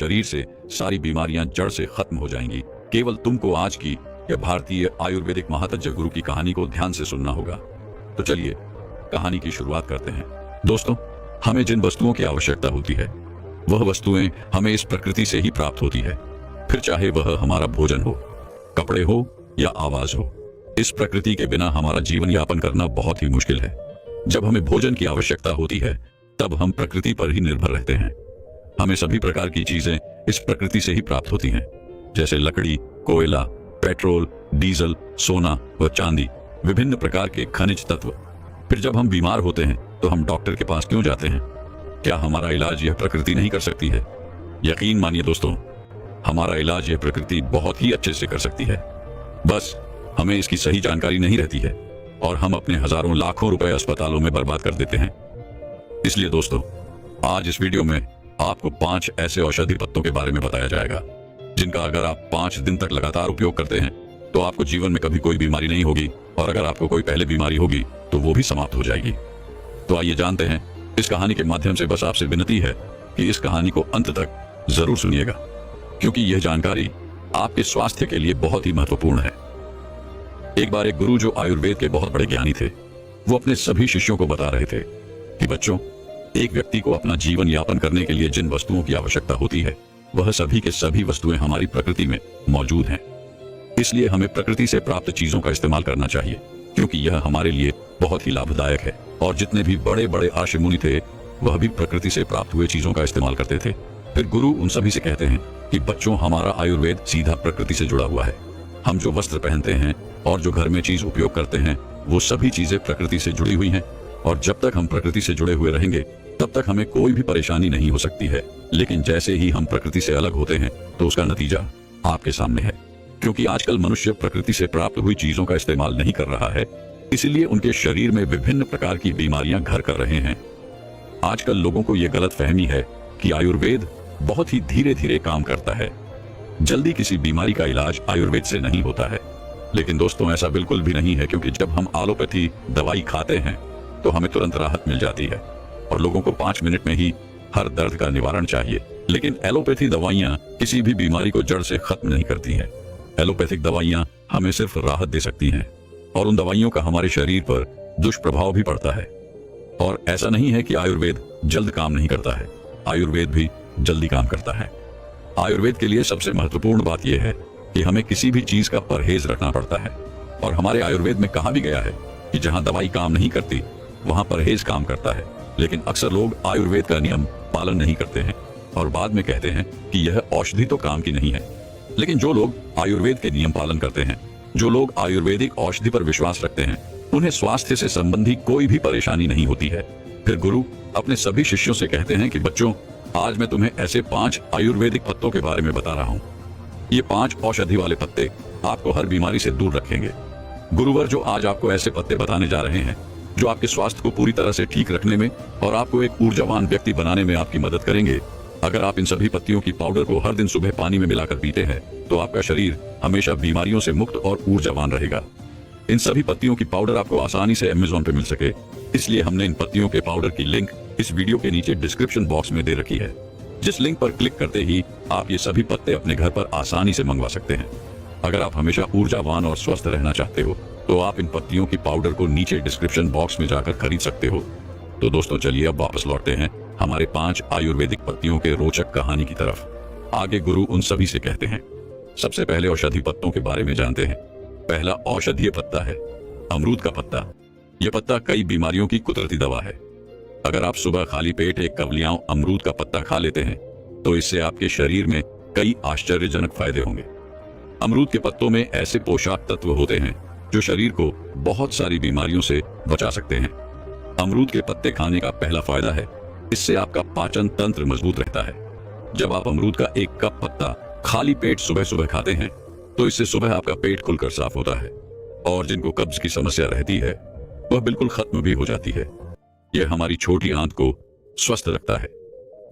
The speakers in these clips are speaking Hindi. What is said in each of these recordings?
शरीर से सारी बीमारियां जड़ से खत्म हो जाएंगी। केवल तुमको आज की या भारतीय आयुर्वेदिक महातज्ञ गुरु की कहानी को ध्यान से सुनना होगा। तो चलिए कहानी की शुरुआत करते हैं। दोस्तों, हमें जिन वस्तुओं की आवश्यकता होती है वह वस्तुएं हमें इस प्रकृति से ही प्राप्त होती है, फिर चाहे वह हमारा भोजन हो, कपड़े हो या आवाज हो। इस प्रकृति के बिना हमारा जीवन यापन करना बहुत ही मुश्किल है। जब हमें भोजन की आवश्यकता होती है तब हम प्रकृति पर ही निर्भर रहते हैं। हमें सभी प्रकार की चीजें इस प्रकृति से ही प्राप्त होती हैं, जैसे लकड़ी, कोयला, पेट्रोल, डीजल, सोना व चांदी, विभिन्न प्रकार के खनिज तत्व। फिर जब हम बीमार होते हैं तो हम डॉक्टर के पास क्यों जाते हैं? क्या हमारा इलाज यह प्रकृति नहीं कर सकती है? यकीन मानिए दोस्तों, हमारा इलाज यह प्रकृति बहुत ही अच्छे से कर सकती है। बस हमें इसकी सही जानकारी नहीं रहती है और हम अपने हजारों लाखों रुपए अस्पतालों में बर्बाद कर देते हैं। इसलिए दोस्तों, आज इस वीडियो में आपको 5 ऐसे औषधि पत्तों के बारे में बताया जाएगा जिनका अगर आप 5 दिन तक लगातार उपयोग करते हैं तो आपको जीवन में कभी कोई बीमारी नहीं होगी, और अगर आपको कोई पहले बीमारी होगी तो वो भी समाप्त हो जाएगी। तो आइए जानते हैं। इस कहानी के माध्यम से बस आपसे विनती है कि इस कहानी को अंत तक जरूर सुनिएगा, क्योंकि यह जानकारी आपके स्वास्थ्य के लिए बहुत ही महत्वपूर्ण है। एक बार एक गुरु जो आयुर्वेद के बहुत बड़े ज्ञानी थे, वो अपने सभी शिष्यों को बता रहे थे कि बच्चों, एक व्यक्ति को अपना जीवन यापन करने के लिए जिन वस्तुओं की आवश्यकता होती है वह सभी के सभी वस्तुएं हमारी प्रकृति में मौजूद हैं। इसलिए हमें प्रकृति से प्राप्त चीजों का इस्तेमाल करना चाहिए, क्योंकि यह हमारे लिए बहुत ही लाभदायक है। और जितने भी बड़े बड़े ऋषि मुनि थे वह भी प्रकृति से प्राप्त हुए चीजों का इस्तेमाल करते थे। फिर गुरु उन सभी से कहते हैं कि बच्चों, हमारा आयुर्वेद सीधा प्रकृति से जुड़ा हुआ है। हम जो वस्त्र पहनते हैं और जो घर में चीज उपयोग करते हैं वो सभी चीजें प्रकृति से जुड़ी हुई हैं, और जब तक हम प्रकृति से जुड़े हुए रहेंगे तब तक हमें कोई भी परेशानी नहीं हो सकती है। लेकिन जैसे ही हम प्रकृति से अलग होते हैं तो उसका नतीजा आपके सामने है। क्योंकि आजकल मनुष्य प्रकृति से प्राप्त हुई चीजों का इस्तेमाल नहीं कर रहा है, इसलिए उनके शरीर में विभिन्न प्रकार की बीमारियां घर कर रहे हैं। आजकल लोगों को यह गलत फहमी है कि आयुर्वेद बहुत ही धीरे धीरे काम करता है, जल्दी किसी बीमारी का इलाज आयुर्वेद से नहीं होता है। लेकिन दोस्तों, ऐसा बिल्कुल भी नहीं है, क्योंकि जब हम एलोपैथी दवाई खाते हैं तो हमें तुरंत राहत मिल जाती है और लोगों को 5 मिनट में ही हर दर्द का निवारण चाहिए। लेकिन एलोपैथी दवाइयां किसी भी बीमारी को जड़ से खत्म नहीं करती हैं। एलोपैथिक दवाइयां हमें सिर्फ राहत दे सकती हैं, और उन दवाइयों का हमारे शरीर पर दुष्प्रभाव भी पड़ता है। और ऐसा नहीं है कि आयुर्वेद जल्द काम नहीं करता है, आयुर्वेद भी जल्दी काम करता है। आयुर्वेद के लिए सबसे महत्वपूर्ण बात यह है कि हमें किसी भी चीज का परहेज रखना पड़ता है। और हमारे आयुर्वेद में कहा भी गया है कि जहां दवाई काम नहीं करती वहां परहेज काम करता है। लेकिन अक्सर लोग आयुर्वेद का नियम पालन नहीं करते हैं और बाद में कहते हैं कि यह औषधि तो काम की नहीं है। लेकिन जो लोग आयुर्वेद के नियम पालन करते हैं, जो लोग आयुर्वेदिक औषधि पर विश्वास रखते हैं, उन्हें स्वास्थ्य से संबंधी कोई भी परेशानी नहीं होती है। फिर गुरु अपने सभी शिष्यों से कहते हैं कि बच्चों, आज मैं तुम्हें ऐसे 5 आयुर्वेदिक पत्तों के बारे में बता रहा हूँ। ये 5 औषधि वाले पत्ते आपको हर बीमारी से दूर रखेंगे। गुरुवर जो आज आपको ऐसे पत्ते बताने जा रहे हैं जो आपके स्वास्थ्य को पूरी तरह से ठीक रखने में और आपको एक ऊर्जावान व्यक्ति बनाने में आपकी मदद करेंगे। अगर आप इन सभी पत्तियों की पाउडर को हर दिन सुबह पानी में मिलाकर पीते हैं तो आपका शरीर हमेशा बीमारियों से मुक्त और ऊर्जावान रहेगा। इन सभी पत्तियों की पाउडर आपको आसानी से अमेज़न पे मिल सके, इसलिए हमने इन पत्तियों के पाउडर की लिंक इस वीडियो के नीचे डिस्क्रिप्शन बॉक्स में दे रखी है। जिस लिंक पर क्लिक करते ही आप ये सभी पत्ते अपने घर पर आसानी से मंगवा सकते हैं। अगर आप हमेशा ऊर्जावान और स्वस्थ रहना चाहते हो तो आप इन पत्तियों की पाउडर को नीचे डिस्क्रिप्शन बॉक्स में जाकर खरीद सकते हो। तो दोस्तों, चलिए अब वापस लौटते हैं हमारे 5 आयुर्वेदिक पत्तियों के रोचक कहानी की तरफ। आगे गुरु उन सभी से कहते हैं। सबसे पहले औषधि पत्तों के बारे में जानते हैं। पहला औषधीय पत्ता है अमरूद का पत्ता। यह पत्ता कई बीमारियों की कुदरती दवा है। अगर आप सुबह खाली पेट एक कवलियां अमरूद का पत्ता खा लेते हैं तो इससे आपके शरीर में कई आश्चर्यजनक फायदे होंगे। अमरूद के पत्तों में ऐसे पोषक तत्व होते हैं जो शरीर को बहुत सारी बीमारियों से बचा सकते हैं। अमरूद के पत्ते खाने का पहला फायदा है, इससे आपका पाचन तंत्र मजबूत रहता है। जब आप अमरूद का 1 कप पत्ता खाली पेट सुबह सुबह खाते हैं तो इससे सुबह आपका पेट खुलकर साफ होता है, और जिनको कब्ज की समस्या रहती है वह बिल्कुल खत्म भी हो जाती है। यह हमारी छोटी आंत को स्वस्थ रखता है,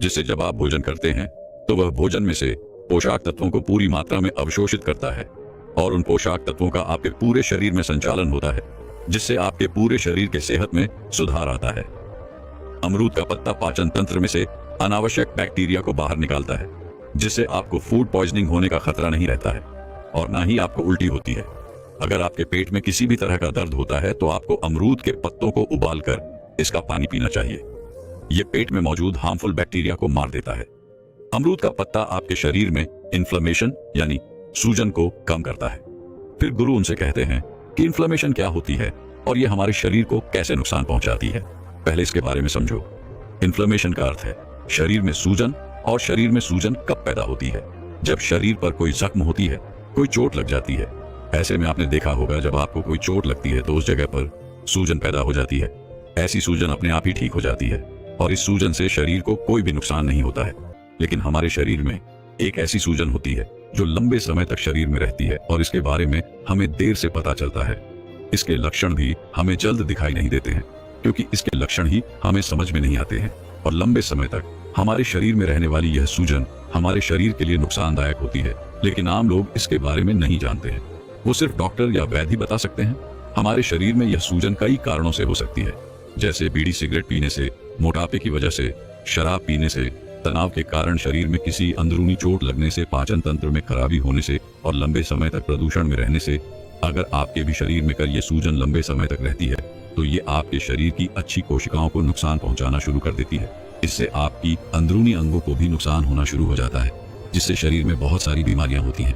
जिससे जब आप भोजन करते हैं तो वह भोजन में से पोषक तत्वों को पूरी मात्रा में अवशोषित करता है, और उन पोषक तत्वों का आपके पूरे शरीर में संचालन होता है, जिससे आपके पूरे शरीर के सेहत में सुधार आता है। अमरूद का पत्ता पाचन तंत्र में से अनावश्यक बैक्टीरिया को बाहर निकालता है, जिससे आपको फूड पॉइजनिंग होने का खतरा नहीं रहता है और ना ही आपको उल्टी होती है। अगर आपके पेट में किसी भी तरह का दर्द होता है तो आपको अमरूद के पत्तों को उबालकर इसका पानी पीना चाहिए। यह पेट में मौजूद हार्मफुल बैक्टीरिया को मार देता है। अमरूद का पत्ता आपके शरीर में इन्फ्लेमेशन यानी सूजन को कम करता है। फिर गुरु उनसे कहते हैं कि इन्फ्लेमेशन क्या होती है और यह हमारे शरीर को कैसे नुकसान पहुंचाती है। पहले इसके बारे में समझो। इन्फ्लेमेशन का अर्थ है शरीर में सूजन, और शरीर में सूजन कब पैदा होती है? जब शरीर पर कोई जख्म होती है, कोई चोट लग जाती है। ऐसे में आपने देखा होगा जब आपको कोई चोट लगती है तो उस जगह पर सूजन पैदा हो जाती है। ऐसी सूजन अपने आप ही ठीक हो जाती है और इस सूजन से शरीर को कोई भी नुकसान नहीं होता है। लेकिन हमारे शरीर में एक ऐसी सूजन होती है जो लंबे समय तक शरीर में रहती है और इसके बारे में हमें देर से पता चलता है। इसके लक्षण भी हमें जल्द दिखाई नहीं देते हैं क्योंकि इसके लक्षण ही हमें समझ में नहीं आते हैं और लंबे समय तक हमारे शरीर में रहने वाली यह सूजन हमारे शरीर के लिए नुकसानदायक होती है। लेकिन आम लोग इसके बारे में नहीं जानते हैं। वो सिर्फ डॉक्टर या वैद्य ही बता सकते हैं। हमारे शरीर में यह सूजन कई कारणों से हो सकती है, जैसे बीड़ी सिगरेट पीने से, मोटापे की वजह से, शराब पीने से, तनाव के कारण शरीर में किसी अंदरूनी चोट लगने से, पाचन तंत्र में खराबी होने से और लंबे समय तक प्रदूषण में रहने से। अगर आपके भी शरीर में ये सूजन लंबे समय तक रहती है तो ये आपके शरीर की अच्छी कोशिकाओं को नुकसान पहुंचाना शुरू कर देती है। इससे आपकी अंदरूनी अंगों को भी नुकसान होना शुरू हो जाता है, जिससे शरीर में बहुत सारी बीमारियां होती हैं,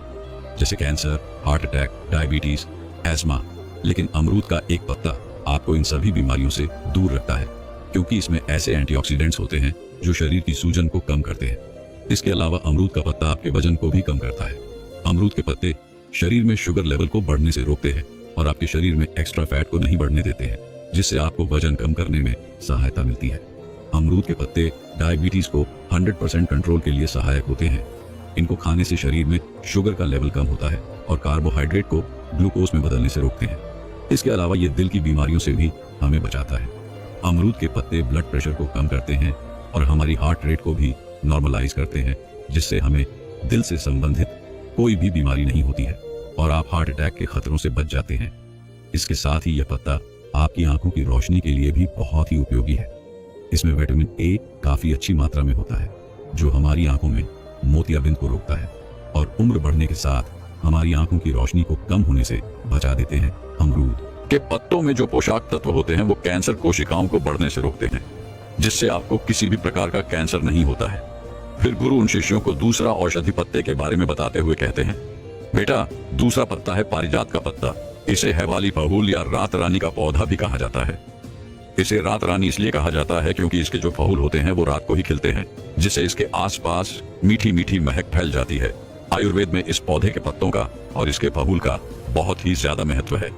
जैसे cancer, heart attack, diabetes, ESMA. लेकिन अमरूद का एक पत्ता आपको इन सभी बीमारियों से दूर रखता है क्योंकि इसमें ऐसे एंटीऑक्सीडेंट्स होते हैं जो शरीर की सूजन को कम करते हैं। इसके अलावा अमरूद का पत्ता आपके वजन को भी कम करता है। अमरूद के पत्ते शरीर में शुगर लेवल को बढ़ने से रोकते हैं और आपके शरीर में एक्स्ट्रा फैट को नहीं बढ़ने देते हैं, जिससे आपको वजन कम करने में सहायता मिलती है। अमरूद के पत्ते डायबिटीज को 100% कंट्रोल के लिए सहायक होते हैं। इनको खाने से शरीर में शुगर का लेवल कम होता है और कार्बोहाइड्रेट को ग्लूकोज में बदलने से रोकते हैं। इसके अलावा ये दिल की बीमारियों से भी हमें बचाता है। अमरूद के पत्ते ब्लड प्रेशर को कम करते हैं और हमारी हार्ट रेट को भी नॉर्मलाइज करते हैं, जिससे हमें दिल से संबंधित कोई भी बीमारी नहीं होती है और आप हार्ट अटैक के खतरों से बच जाते हैं। इसके साथ ही यह पत्ता आपकी आंखों की रोशनी के लिए भी बहुत ही उपयोगी है। इसमें विटामिन ए काफी अच्छी मात्रा में होता है, जो हमारी आंखों में मोतियाबिंद को रोकता है और उम्र बढ़ने के साथ हमारी आंखों की रोशनी को कम होने से बचा देते हैं। अमरूद के पत्तों में जो पोषक तत्व होते हैं वो कैंसर कोशिकाओं को बढ़ने से रोकते हैं, जिससे आपको किसी भी प्रकार का कैंसर नहीं होता है। फिर गुरु उन शिष्यों को दूसरा औषधि पत्ते के बारे में बताते हुए कहते हैं, बेटा, दूसरा पत्ता है पारिजात का पत्ता। इसे हैवाली फहूल या रात रानी का पौधा भी कहा जाता है। इसे रात रानी इसलिए कहा जाता है क्योंकि इसके जो फूल होते हैं वो रात को ही खिलते हैं, जिससे इसके आसपास मीठी मीठी महक फैल जाती है। आयुर्वेद में इस पौधे के पत्तों का और इसके फूल का बहुत ही ज्यादा महत्व है।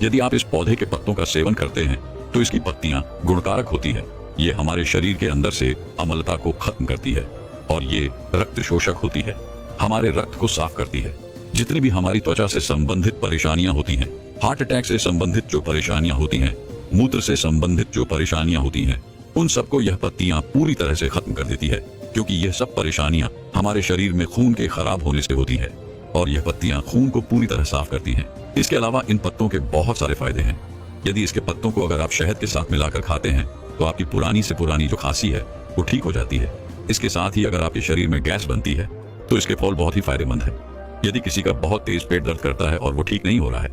यदि आप इस पौधे के पत्तों का सेवन करते हैं तो इसकी पत्तियां गुणकारक होती है। ये हमारे शरीर के अंदर से अम्लता को खत्म करती है और ये रक्त शोषक होती है, हमारे रक्त को साफ करती है। जितनी भी हमारी त्वचा से संबंधित परेशानियां होती हैं, हार्ट अटैक से संबंधित जो परेशानियां होती हैं, मूत्र से संबंधित जो परेशानियां होती हैं, उन सबको यह पत्तियां पूरी तरह से खत्म कर देती है, क्योंकि यह सब परेशानियां हमारे शरीर में खून के खराब होने से होती है और यह पत्तियां खून को पूरी तरह साफ करती हैं। इसके अलावा इन पत्तों के बहुत सारे फायदे हैं। यदि इसके पत्तों को अगर आप शहद के साथ मिलाकर खाते हैं तो आपकी पुरानी से पुरानी जो खांसी है वो ठीक हो जाती है। इसके साथ ही अगर आपके शरीर में गैस बनती है तो इसके फूल बहुत ही फायदेमंद है। यदि किसी का बहुत तेज पेट दर्द करता है और वो ठीक नहीं हो रहा है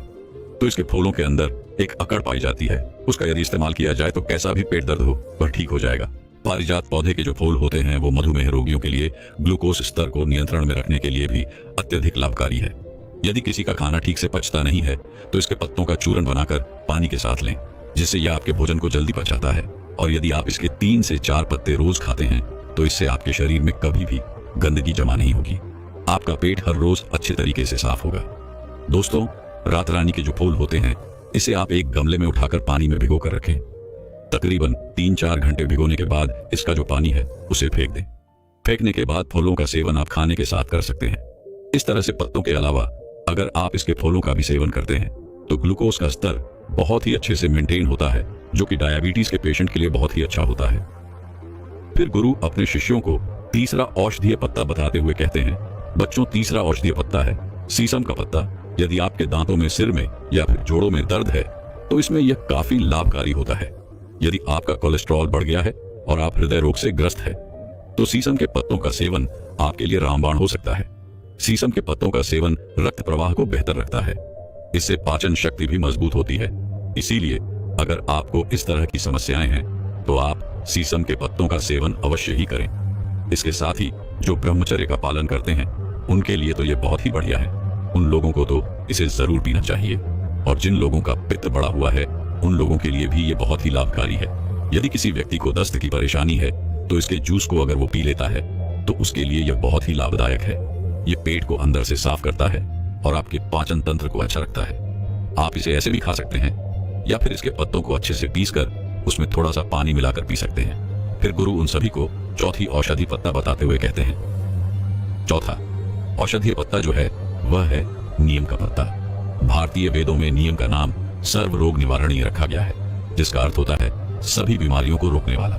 तो इसके फूलों के अंदर एक अकड़ पाई जाती है, उसका यदि इस्तेमाल किया जाए तो कैसा भी पेट दर्द हो वह ठीक हो जाएगा। पारिजात पौधे के जो फूल होते हैं वो मधुमेह रोगियों के लिए ग्लूकोज स्तर को नियंत्रण में रखने के लिए भी अत्यधिक लाभकारी है। यदि किसी का खाना ठीक से पचता नहीं है तो इसके पत्तों का चूर्ण बनाकर पानी के साथ लें, जिससे यह आपके भोजन को जल्दी पचाता है। और यदि आप इसके 3 से 4 पत्ते रोज खाते हैं तो इससे आपके शरीर में कभी भी गंदगी जमा नहीं होगी। आपका पेट हर रोज अच्छे तरीके से साफ होगा। दोस्तों, रात रानी के जो फूल होते हैं इसे आप एक गमले में उठाकर पानी में भिगो कर रखें। तकरीबन 3-4 घंटे भिगोने के बाद इसका जो पानी है उसे फेंक दें। फेंकने के बाद फूलों का सेवन आप खाने के साथ कर सकते हैं। इस तरह से पत्तों के अलावा अगर आप इसके फूलों का भी सेवन करते हैं तो ग्लूकोज का स्तर बहुत ही अच्छे से मेंटेन होता है, जो कि डायबिटीज के पेशेंट के लिए बहुत ही अच्छा होता है। फिर गुरु अपने शिष्यों को तीसरा औषधीय पत्ता बताते हुए कहते हैं, बच्चों, तीसरा औषधीय पत्ता है सीसम का पत्ता। यदि आपके दांतों में, सिर में या फिर जोड़ों में दर्द है तो इसमें यह काफी लाभकारी होता है। यदि आपका कोलेस्ट्रॉल बढ़ गया है और आप हृदय रोग से ग्रस्त है तो सीसम के पत्तों का सेवन आपके लिए रामबाण हो सकता है। शीशम के पत्तों का सेवन रक्त प्रवाह को बेहतर रखता है। इससे पाचन शक्ति भी मजबूत होती है। इसीलिए अगर आपको इस तरह की समस्याएं हैं तो आप शीशम के पत्तों का सेवन अवश्य ही करें। इसके साथ ही जो ब्रह्मचर्य का पालन करते हैं उनके लिए तो ये बहुत ही बढ़िया है। उन लोगों को तो इसे जरूर पीना चाहिए, और जिन लोगों का पित्त बढ़ा हुआ है उन लोगों के लिए भी ये बहुत ही लाभकारी है। यदि किसी व्यक्ति को दस्त की परेशानी है तो इसके जूस को अगर वो पी लेता है तो उसके लिए यह बहुत ही लाभदायक है। ये पेट को अंदर से साफ करता है और आपके पाचन तंत्र को अच्छा रखता है। आप इसे ऐसे भी खा सकते हैं या फिर इसके पत्तों को अच्छे से पीसकर उसमें थोड़ा सा पानी मिलाकर पी सकते हैं। फिर गुरु उन सभी को चौथी औषधि पत्ता बताते हुए कहते हैं। चौथा औषधीय पत्ता जो है वह है नीम का पत्ता। भारतीय वेदों में नीम का नाम सर्व रोग निवारणीय रखा गया है, जिसका अर्थ होता है सभी बीमारियों को रोकने वाला।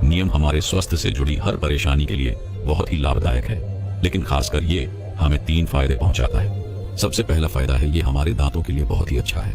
नीम हमारे स्वास्थ्य से जुड़ी हर परेशानी के लिए बहुत ही लाभदायक है, लेकिन खासकर ये हमें 3 फायदे पहुंचाता है। सबसे पहला फायदा है ये हमारे दांतों के लिए बहुत ही अच्छा है।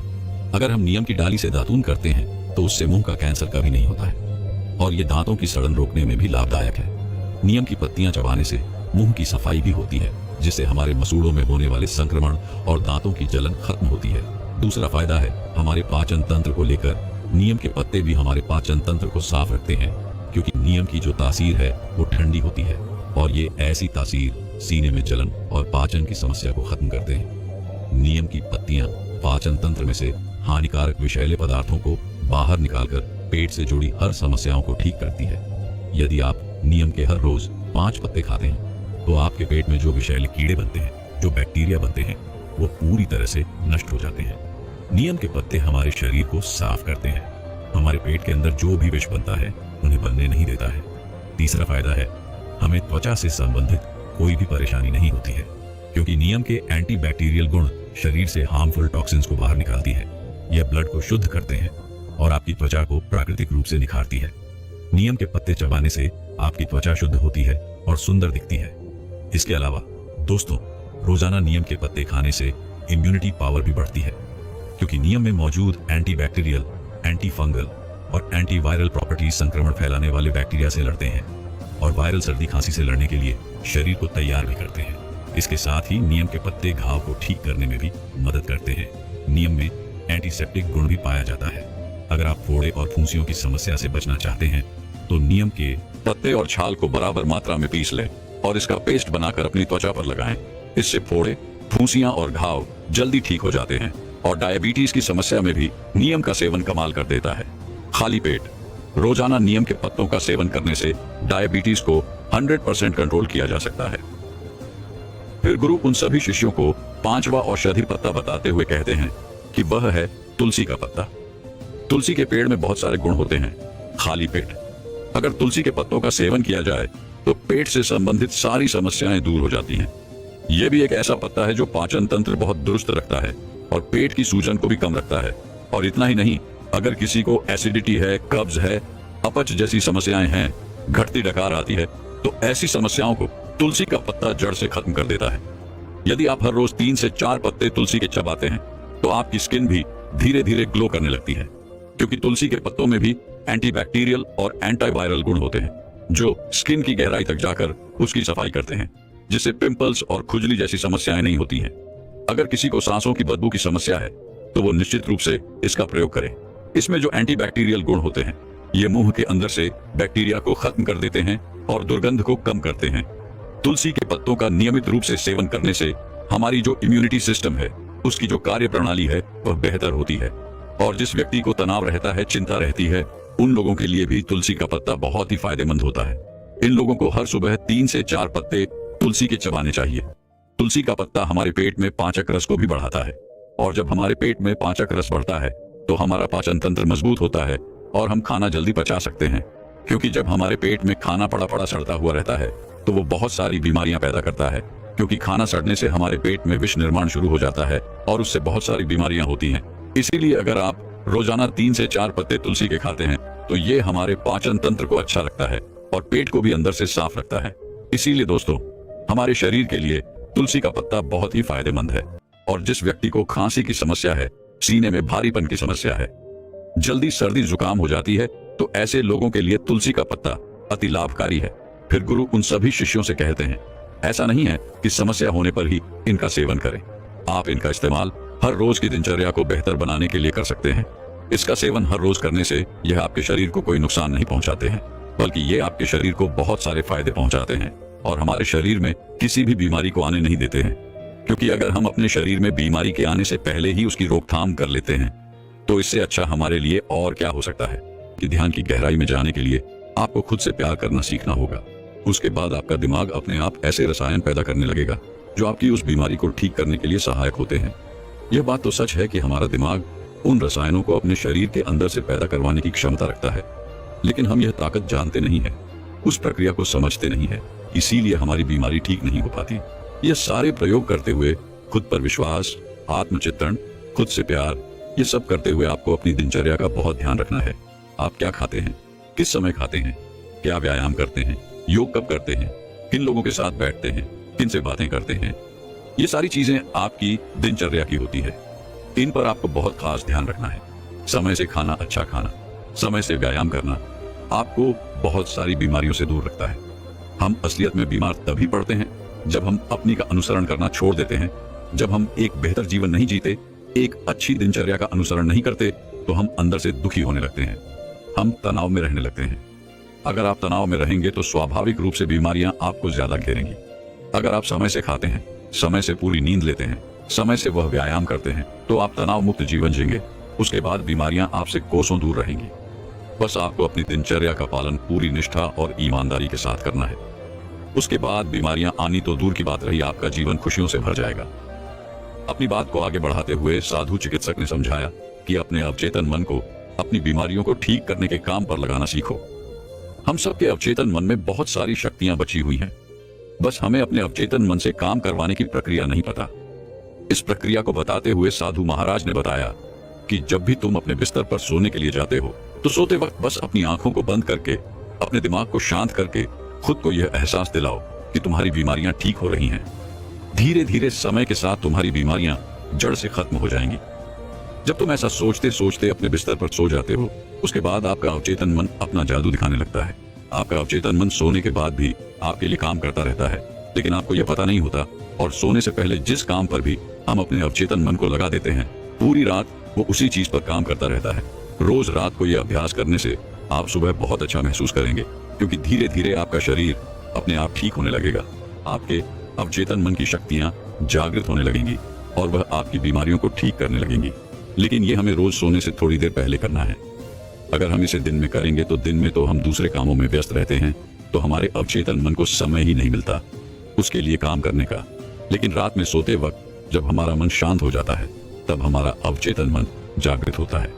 अगर हम नीम की डाली से दातून करते हैं तो उससे मुंह का कैंसर कभी नहीं होता है, और ये दांतों की सड़न रोकने में भी लाभदायक है। नीम की पत्तियां चबाने से मुंह की सफाई भी होती है, जिससे हमारे मसूड़ों में होने वाले संक्रमण और दांतों की जलन खत्म होती है। दूसरा फायदा है हमारे पाचन तंत्र को लेकर। नीम के पत्ते भी हमारे पाचन तंत्र को साफ रखते हैं, क्योंकि नीम की जो तासीर है वो ठंडी होती है, और ये ऐसी तासीर सीने में जलन और पाचन की समस्या को खत्म करते हैं। नीम की पत्तियां पाचन तंत्र में से हानिकारक विषैले पदार्थों को बाहर निकालकर पेट से जुड़ी हर समस्याओं को ठीक करती है। यदि आप नीम के हर रोज 5 पत्ते खाते हैं तो आपके पेट में जो विषैले कीड़े बनते हैं, जो बैक्टीरिया बनते हैं, वो पूरी तरह से नष्ट हो जाते हैं। नीम के पत्ते हमारे शरीर को साफ करते हैं। हमारे पेट के अंदर जो भी विष बनता है उन्हें बनने नहीं देता है। तीसरा फायदा है हमें त्वचा से संबंधित कोई भी परेशानी नहीं होती है, क्योंकि नीम के एंटीबैक्टीरियल गुण शरीर से हार्मफुल टॉक्सिन्स को बाहर निकालती है। यह ब्लड को शुद्ध करते हैं और आपकी त्वचा को प्राकृतिक रूप से निखारती है। नीम के पत्ते चबाने से आपकी त्वचा शुद्ध होती है और सुंदर दिखती है। इसके अलावा दोस्तों, रोजाना नीम के पत्ते खाने से इम्यूनिटी पावर भी बढ़ती है, क्योंकि नीम में मौजूद एंटीबैक्टीरियल, एंटी फंगल और एंटीवायरल प्रॉपर्टीज संक्रमण फैलाने वाले बैक्टीरिया से लड़ते हैं और वायरल सर्दी खांसी से लड़ने के लिए शरीर को तैयार भी करते हैं। इसके साथ ही नीम के पत्ते घाव को ठीक करने में भी मदद करते हैं। नीम में एंटीसेप्टिक गुण भी पाया जाता है। अगर आप फोड़े और फुंसियों की समस्या से बचना चाहते हैं तो नीम के पत्ते और छाल को बराबर मात्रा में पीस लें और इसका पेस्ट बनाकर अपनी त्वचा पर लगाएं। इससे फोड़े, फुंसियां और घाव जल्दी ठीक हो जाते हैं, और डायबिटीज की समस्या में भी नीम का सेवन कमाल कर देता है। खाली पेट रोजाना नीम के पत्तों का सेवन करने से डायबिटीज को 100% कंट्रोल किया जा सकता है। फिर गुरु उन सभी शिष्यों को 5वां औषधि पत्ता बताते हुए कहते हैं कि वह है तुलसी का पत्ता। तुलसी के पेड़ में बहुत सारे गुण होते हैं। खाली पेट अगर तुलसी के पत्तों का सेवन किया जाए तो पेट से संबंधित सारी समस्याएं दूर हो जाती हैं। यह भी एक ऐसा पत्ता है जो पाचन तंत्र बहुत दुरुस्त रखता है और पेट की सूजन को भी कम रखता है। और इतना ही नहीं, अगर किसी को एसिडिटी है, कब्ज है, अपच जैसी समस्याएं हैं, घटती डकार आती है, तो ऐसी समस्याओं को तुलसी का पत्ता जड़ से खत्म कर देता है। यदि आप हर रोज 3 से 4 पत्ते तुलसी के चबाते हैं तो आपकी स्किन भी धीरे धीरे ग्लो करने लगती है, क्योंकि तुलसी के पत्तों में भी एंटीबैक्टीरियल और एंटीवायरल गुण होते हैं जो स्किन की गहराई तक जाकर उसकी सफाई करते हैं, जिससे पिंपल्स और खुजली जैसी समस्याएं नहीं होती हैं। अगर किसी को सांसों की बदबू की समस्या है तो वो निश्चित रूप से इसका प्रयोग करें। इसमें जो एंटीबैक्टीरियल गुण होते हैं ये मुंह के अंदर से बैक्टीरिया को खत्म कर देते हैं और दुर्गंध को कम करते हैं। तुलसी के पत्तों का नियमित रूप से सेवन करने से हमारी जो इम्यूनिटी सिस्टम है उसकी जो कार्य प्रणाली है वह बेहतर होती है, और जिस व्यक्ति को तनाव रहता है, चिंता रहती है, उन लोगों के लिए भी तुलसी का पत्ता बहुत ही फायदेमंद होता है। इन लोगों को हर सुबह 3 से 4 पत्ते तुलसी के चबाने चाहिए। तुलसी का पत्ता हमारे पेट में पाचक रस को भी बढ़ाता है, और जब हमारे पेट में पाचक रस बढ़ता है तो हमारा पाचन तंत्र मजबूत होता है और हम खाना जल्दी पचा सकते हैं, क्योंकि जब हमारे पेट में खाना पड़ा पड़ा सड़ता हुआ रहता है तो वो बहुत सारी बीमारियां पैदा करता है, क्योंकि खाना सड़ने से हमारे पेट में विष निर्माण शुरू हो जाता है और उससे बहुत सारी बीमारियां होती हैं। इसीलिए अगर आप रोजाना 3 से 4 पत्ते तुलसी के खाते हैं तो ये हमारे पाचन तंत्र को अच्छा रखता है और पेट को भी अंदर से साफ रखता है। इसीलिए दोस्तों, हमारे शरीर के लिए तुलसी का पत्ता बहुत ही फायदेमंद है। और जिस व्यक्ति को खांसी की समस्या है, सीने में भारीपन की समस्या है, जल्दी सर्दी जुकाम हो जाती है, तो ऐसे लोगों के लिए तुलसी का पत्ता अति लाभकारी है। फिर गुरु उन सभी शिष्यों से कहते हैं, ऐसा नहीं है कि समस्या होने पर ही इनका सेवन करें। आप इनका इस्तेमाल हर रोज की दिनचर्या को बेहतर बनाने के लिए कर सकते हैं। इसका सेवन हर रोज करने से यह आपके शरीर को कोई नुकसान नहीं पहुंचाते हैं, बल्कि ये आपके शरीर को बहुत सारे फायदे पहुंचाते हैं और हमारे शरीर में किसी भी बीमारी को आने नहीं देते हैं। क्योंकि अगर हम अपने शरीर में बीमारी के आने से पहले ही उसकी रोकथाम कर लेते हैं तो इससे अच्छा हमारे लिए और क्या हो सकता है। कि ध्यान की गहराई में जाने के लिए आपको खुद से प्यार करना सीखना होगा। उसके बाद आपका दिमाग अपने आप ऐसे रसायन पैदा करने लगेगा जो आपकी उस बीमारी को ठीक करने के लिए सहायक होते हैं। यह बात तो सच है कि हमारा दिमाग उन रसायनों को अपने शरीर के अंदर से पैदा करवाने की क्षमता रखता है, लेकिन हम यह ताकत जानते नहीं है, उस प्रक्रिया को समझते नहीं है, इसीलिए हमारी बीमारी ठीक नहीं हो पाती। ये सारे प्रयोग करते हुए खुद पर विश्वास, आत्मचिंतन, खुद से प्यार, ये सब करते हुए आपको अपनी दिनचर्या का बहुत ध्यान रखना है। आप क्या खाते हैं, किस समय खाते हैं, क्या व्यायाम करते हैं, योग कब करते हैं, किन लोगों के साथ बैठते हैं, किन से बातें करते हैं, ये सारी चीजें आपकी दिनचर्या की होती है। इन पर आपको बहुत खास ध्यान रखना है। समय से खाना, अच्छा खाना, समय से व्यायाम करना आपको बहुत सारी बीमारियों से दूर रखता है। हम असलियत में बीमार तभी पड़ते हैं जब हम अपनी का अनुसरण करना छोड़ देते हैं। जब हम एक बेहतर जीवन नहीं जीते, एक अच्छी दिनचर्या का अनुसरण नहीं करते, तो हम अंदर से दुखी होने लगते हैं, हम तनाव में रहने लगते हैं। अगर आप तनाव में रहेंगे तो स्वाभाविक रूप से बीमारियां आपको ज्यादा घेरेंगी। अगर आप समय से खाते हैं, समय से पूरी नींद लेते हैं, समय से वह व्यायाम करते हैं, तो आप तनाव मुक्त जीवन जिएंगे। उसके बाद बीमारियां आपसे कोसों दूर रहेंगी। बस आपको अपनी दिनचर्या का पालन पूरी निष्ठा और ईमानदारी के साथ करना है। उसके बाद बीमारियां आनी तो दूर की बात रही, आपका जीवन खुशियों से भर जाएगा। अपनी बात को आगे बढ़ाते हुए साधु चिकित्सक ने समझाया कि अपने अवचेतन मन को अपनी बीमारियों को ठीक करने के काम पर लगाना सीखो। हम सबके अवचेतन मन में बहुत सारी शक्तियां बची हुई हैं, बस हमें अपने अवचेतन मन से काम करवाने की प्रक्रिया नहीं पता। इस प्रक्रिया को बताते हुए साधु महाराज ने बताया कि जब भी तुम अपने बिस्तर पर सोने के लिए जाते हो तो सोते वक्त बस अपनी आंखों को बंद करके, अपने दिमाग को शांत करके खुद को यह एहसास दिलाओ कि तुम्हारी बीमारियां ठीक हो रही हैं। धीरे धीरे समय के साथ तुम्हारी बीमारियां जड़ से खत्म हो जाएंगी। जब तुम ऐसा सोचते सोचते अपने बिस्तर पर सो जाते हो, उसके बाद आपका अवचेतन मन अपना जादू दिखाने लगता है। आपका अवचेतन मन सोने के बाद भी आपके लिए काम करता रहता है, लेकिन आपको यह पता नहीं होता। और सोने से पहले जिस काम पर भी हम अपने अवचेतन मन को लगा देते हैं, पूरी रात वो उसी चीज पर काम करता रहता है। रोज रात को यह अभ्यास करने से आप सुबह बहुत अच्छा महसूस करेंगे, क्योंकि धीरे धीरे आपका शरीर अपने आप ठीक होने लगेगा। आपके अवचेतन मन की शक्तियां जागृत होने लगेंगी और वह आपकी बीमारियों को ठीक करने लगेंगी। लेकिन ये हमें रोज सोने से थोड़ी देर पहले करना है। अगर हम इसे दिन में करेंगे तो दिन में तो हम दूसरे कामों में व्यस्त रहते हैं, तो हमारे अवचेतन मन को समय ही नहीं मिलता उसके लिए काम करने का। लेकिन रात में सोते वक्त जब हमारा मन शांत हो जाता है, तब हमारा अवचेतन मन जागृत होता है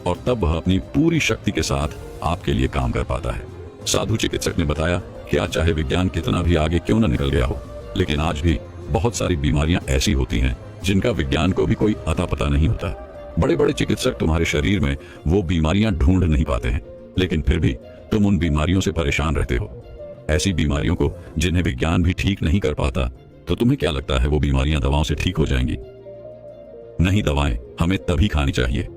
और तब वह अपनी पूरी शक्ति के साथ आपके लिए काम कर पाता है। साधु चिकित्सक ने बताया कि आज चाहे विज्ञान कितना भी आगे क्यों न निकल गया हो, लेकिन आज भी बहुत सारी बीमारियां ऐसी होती हैं जिनका विज्ञान को भी कोई अता पता नहीं होता। बड़े बड़े चिकित्सक तुम्हारे शरीर में वो बीमारियां ढूंढ नहीं पाते हैं, लेकिन फिर भी तुम उन बीमारियों से परेशान रहते हो। ऐसी बीमारियों को जिन्हें विज्ञान भी ठीक नहीं कर पाता, तो तुम्हें क्या लगता है वो बीमारियां दवाओं से ठीक हो जाएंगी? नहीं, दवाएं हमें तभी खानी चाहिए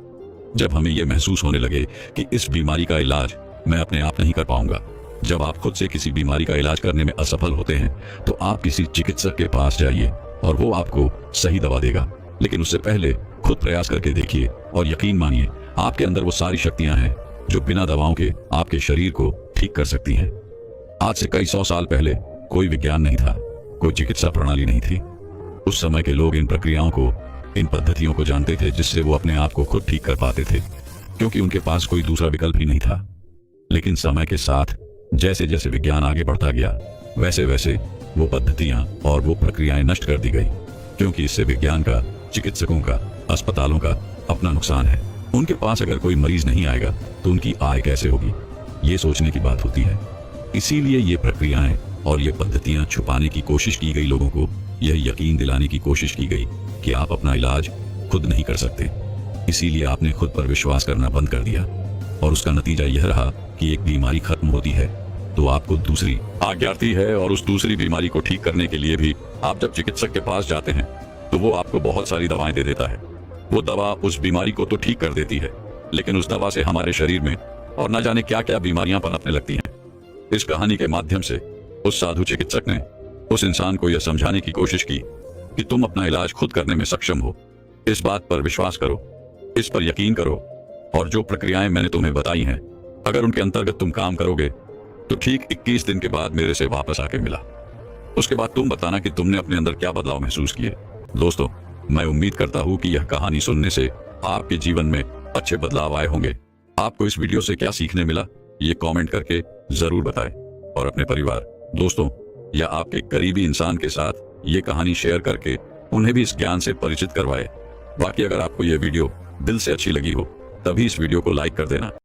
जब हमें यह महसूस होने लगे कि इस बीमारी का इलाज मैं अपने आप नहीं कर पाऊंगा। जब आप खुद से किसी बीमारी का इलाज करने में असफल होते हैं तो आप किसी चिकित्सक के पास जाइए और वो आपको सही दवा देगा। लेकिन उससे पहले खुद प्रयास करके देखिए और यकीन मानिए आपके अंदर वो सारी शक्तियां हैं जो बिना दवाओं के आपके शरीर को ठीक कर सकती हैं। आज से कई 100 साल पहले कोई विज्ञान नहीं था, कोई चिकित्सा प्रणाली नहीं थी। उस समय के लोग इन प्रक्रियाओं को, इन पद्धतियों को जानते थे जिससे वो अपने आप को खुद ठीक कर पाते थे, क्योंकि उनके पास कोई दूसरा विकल्प ही नहीं था। लेकिन समय के साथ जैसे जैसे विज्ञान आगे बढ़ता गया, वैसे वैसे वो पद्धतियां और वो प्रक्रियाएं नष्ट कर दी गई, क्योंकि इससे विज्ञान का, चिकित्सकों का, अस्पतालों का अपना नुकसान है। उनके पास अगर कोई मरीज नहीं आएगा तो उनकी आय कैसे होगी, ये सोचने की बात होती है। इसीलिए ये प्रक्रियाएं और ये पद्धतियां छुपाने की कोशिश की गई, लोगों को यह यकीन दिलाने की कोशिश की गई कि आप अपना इलाज खुद नहीं कर सकते। इसीलिए आपने खुद पर विश्वास करना बंद कर दिया और उसका नतीजा यह रहा कि एक बीमारी खत्म होती है तो आपको दूसरी आ जाती है, और उस दूसरी बीमारी को ठीक करने के लिए भी आप जब चिकित्सक के पास जाते हैं तो वो आपको बहुत सारी दवाएं दे देता है। वो दवा उस बीमारी को तो ठीक कर देती है, लेकिन उस दवा से हमारे शरीर में और न जाने क्या क्या बीमारियां पनपने लगती हैं। इस कहानी के माध्यम से उस साधु चिकित्सक ने उस इंसान को यह समझाने की कोशिश की कि तुम अपना इलाज खुद करने में सक्षम हो। इस बात पर विश्वास करो, इस पर यकीन करो, और जो प्रक्रियाएं मैंने तुम्हें बताई हैं, अगर उनके अंतर्गत तुम काम करोगे तो ठीक 21 दिन के बाद मेरे से वापस आके मिला। उसके बाद तुम बताना कि तुमने अपने अंदर क्या बदलाव महसूस किए। दोस्तों, मैं उम्मीद करता हूँ कि यह कहानी सुनने से आपके जीवन में अच्छे बदलाव आए होंगे। आपको इस वीडियो से क्या सीखने मिला, ये कमेंट करके जरूर बताएं, और अपने परिवार, दोस्तों या आपके करीबी इंसान के साथ ये कहानी शेयर करके उन्हें भी इस ज्ञान से परिचित करवाएं। बाकी अगर आपको यह वीडियो दिल से अच्छी लगी हो तभी इस वीडियो को लाइक कर देना।